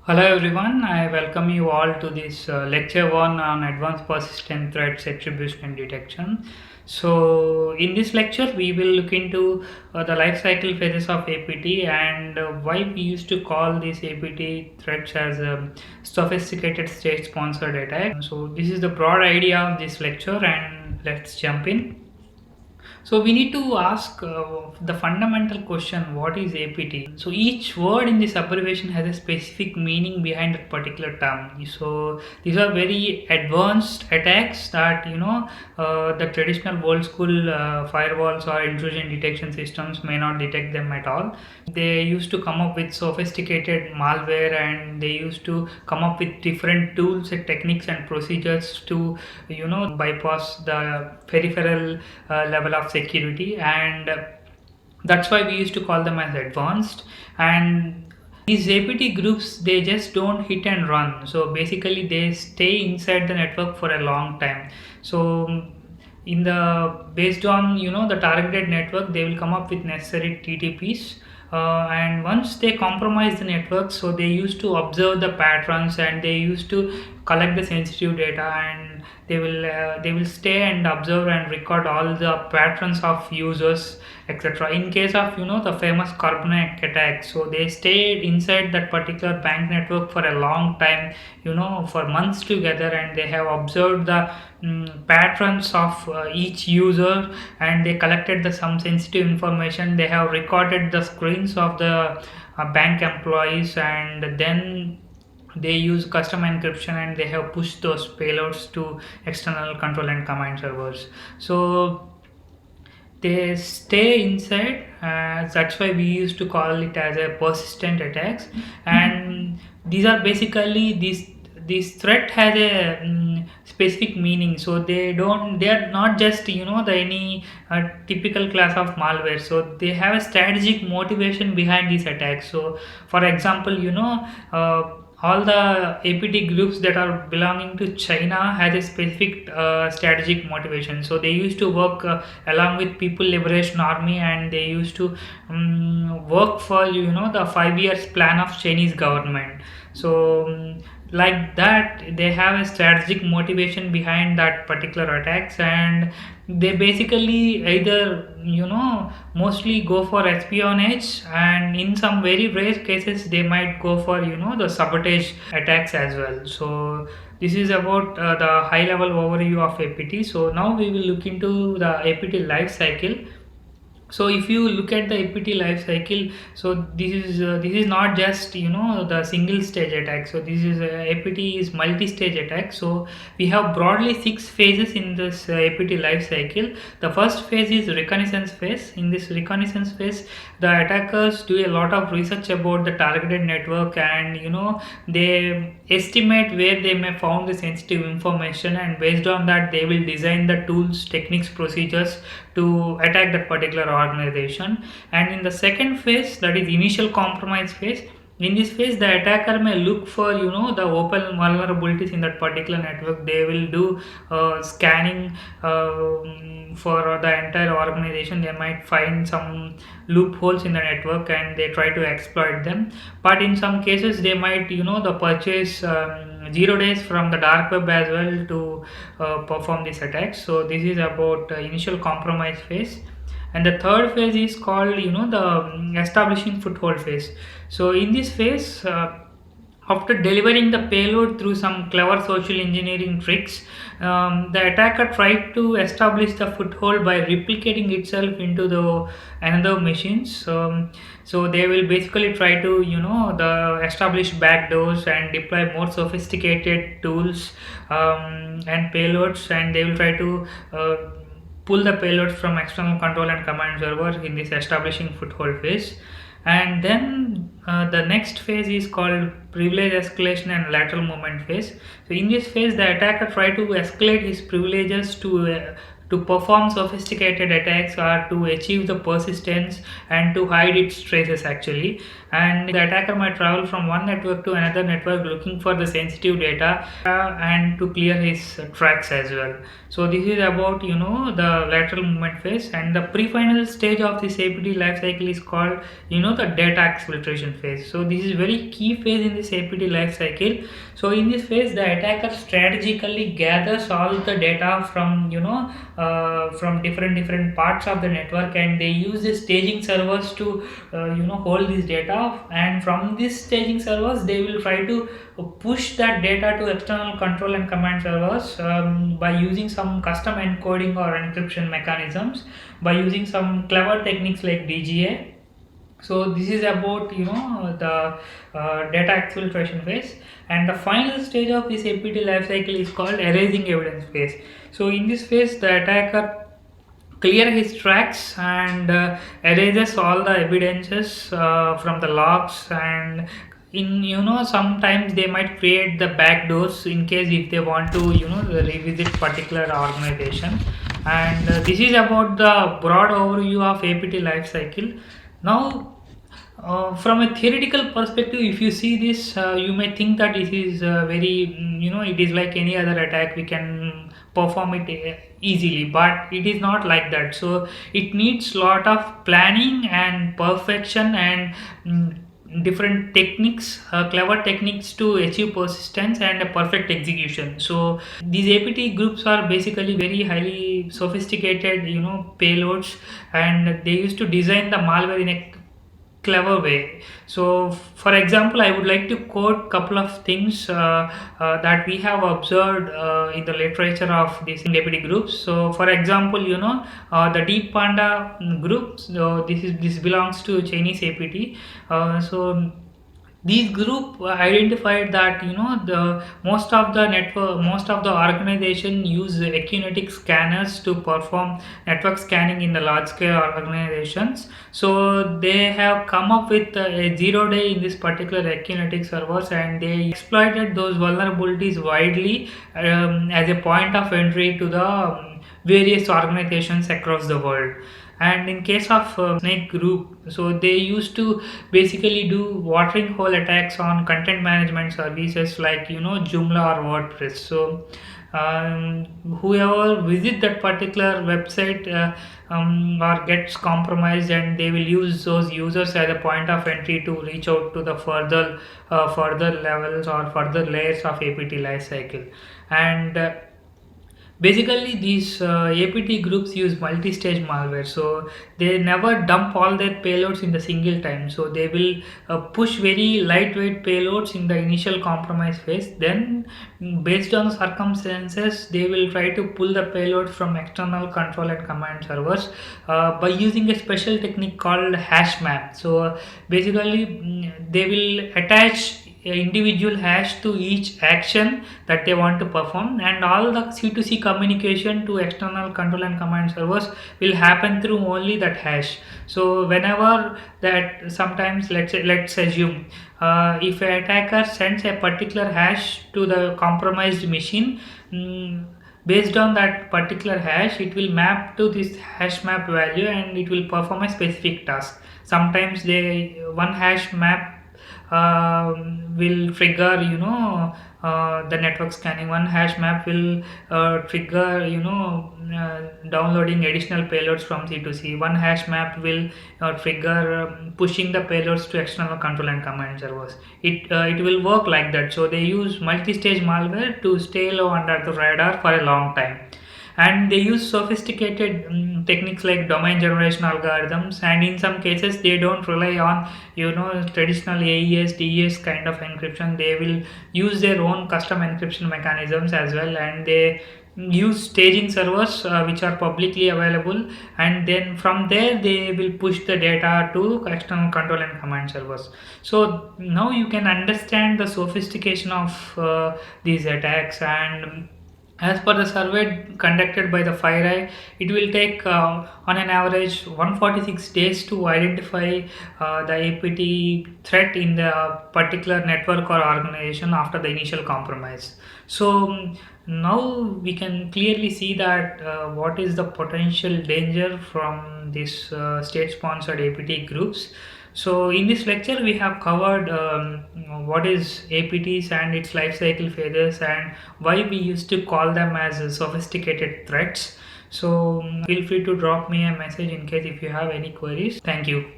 Hello everyone, I welcome you all to this lecture 1 on advanced persistent threats attribution and detection. So in this lecture we will look into the life cycle phases of APT and why we used to call these APT threats as sophisticated state sponsored attack. So this is the broad idea of this lecture and let's jump in. So we need to ask the fundamental question, what is APT? So each word in this abbreviation has a specific meaning behind a particular term. So these are very advanced attacks that the traditional old school firewalls or intrusion detection systems may not detect them at all. They used to come up with sophisticated malware and they used to come up with different tools and techniques and procedures to bypass the peripheral level of security, and that's why we used to call them as advanced. And these APT groups, they just don't hit and run, so basically they stay inside the network for a long time. So in the based on the targeted network, they will come up with necessary TTPs, and once they compromise the network, so they used to observe the patterns and they used to collect the sensitive data, and they will stay and observe and record all the patterns of users, etc. In case of the famous carbonic attack, so they stayed inside that particular bank network for a long time, for months together, and they have observed the patterns of each user, and they collected some sensitive information. They have recorded the screens of the bank employees, and then they use custom encryption and they have pushed those payloads to external control and command servers. So they stay inside, that's why we used to call it as a persistent attacks. And these are basically this threat has a specific meaning, so they are not just the any typical class of malware, so they have a strategic motivation behind these attacks. So for example, all the APT groups that are belonging to China has a specific strategic motivation. So they used to work along with People Liberation Army, and they used to work for the 5 years plan of Chinese government. So like that, they have a strategic motivation behind that particular attacks, and they basically either mostly go for espionage, and in some very rare cases they might go for the sabotage attacks as well. So this is about the high level overview of APT. So now we will look into the APT life cycle. So if you look at the APT life cycle, so this is not just the single stage attack. So this is APT is multi-stage attack. So we have broadly 6 phases in this APT life cycle. The first phase is reconnaissance phase. In this reconnaissance phase, the attackers do a lot of research about the targeted network, and they estimate where they may found the sensitive information, and based on that they will design the tools, techniques, procedures to attack that particular organization. And in the second phase, that is initial compromise phase, in this phase the attacker may look for the open vulnerabilities in that particular network. They will do scanning for the entire organization. They might find some loopholes in the network and they try to exploit them. But in some cases they might the purchase 0 days from the dark web as well to perform these attacks. So this is about initial compromise phase. And the third phase is called the establishing foothold phase. So in this phase, after delivering the payload through some clever social engineering tricks, the attacker tried to establish the foothold by replicating itself into the another machines. So they will basically try to the establish backdoors and deploy more sophisticated tools and payloads, and they will try to pull the payloads from external control and command server in this establishing foothold phase. And then the next phase is called privilege escalation and lateral movement phase. So in this phase the attacker try to escalate his privileges to perform sophisticated attacks or to achieve the persistence and to hide its traces actually. And the attacker might travel from one network to another network looking for the sensitive data and to clear his tracks as well. So this is about the lateral movement phase, and the pre-final stage of this APT life cycle is called the data exfiltration phase. So this is very key phase in this APT life cycle. So in this phase, the attacker strategically gathers all the data from different parts of the network, and they use the staging servers to hold this data. And from these staging servers, they will try to push that data to external control and command servers by using some custom encoding or encryption mechanisms, by using some clever techniques like DGA. So this is about the data exfiltration phase, and the final stage of this APT lifecycle is called erasing evidence phase. So in this phase, the attacker clear his tracks and erases all the evidences from the logs, and in sometimes they might create the backdoors in case if they want to revisit particular organization. And this is about the broad overview of APT life cycle. Now from a theoretical perspective, if you see this, you may think that it is very it is like any other attack, we can perform it easily, but it is not like that. So it needs lot of planning and perfection and different techniques, clever techniques to achieve persistence and a perfect execution. So these APT groups are basically very highly sophisticated payloads, and they used to design the malware in a clever way. So for example, I would like to quote couple of things that we have observed in the literature of these APT groups. So for example, the Deep Panda group, so this belongs to Chinese APT. So these group identified that the most of the organization use Ekinetic scanners to perform network scanning in the large scale organizations. So they have come up with a 0 day in this particular Ekinetic servers, and they exploited those vulnerabilities widely as a point of entry to the various organizations across the world. And in case of snake group, so they used to basically do watering hole attacks on content management services like Joomla or WordPress. So whoever visit that particular website or gets compromised, and they will use those users as a point of entry to reach out to the further levels or further layers of APT lifecycle. And basically these APT groups use multi-stage malware, so they never dump all their payloads in the single time. So they will push very lightweight payloads in the initial compromise phase, then based on circumstances they will try to pull the payload from external control and command servers by using a special technique called hash map. So basically they will attach individual hash to each action that they want to perform, and all the C2C communication to external control and command servers will happen through only that hash. So whenever that, sometimes let's assume if an attacker sends a particular hash to the compromised machine, based on that particular hash it will map to this hash map value and it will perform a specific task. Sometimes one hash map will trigger the network scanning. One hash map will trigger downloading additional payloads from C2C. One hash map will trigger pushing the payloads to external control and command servers. It will work like that. So they use multi-stage malware to stay low under the radar for a long time, and they use sophisticated techniques like domain generation algorithms, and in some cases they don't rely on traditional AES DES kind of encryption. They will use their own custom encryption mechanisms as well, and they use staging servers which are publicly available, and then from there they will push the data to external control and command servers. So now you can understand the sophistication of these attacks, and As per the survey conducted by the FireEye, it will take on an average 146 days to identify the APT threat in the particular network or organization after the initial compromise. So now we can clearly see that what is the potential danger from this state-sponsored APT groups. So in this lecture we have covered what is APTs and its life cycle phases and why we used to call them as sophisticated threats. So feel free to drop me a message in case if you have any queries. Thank you.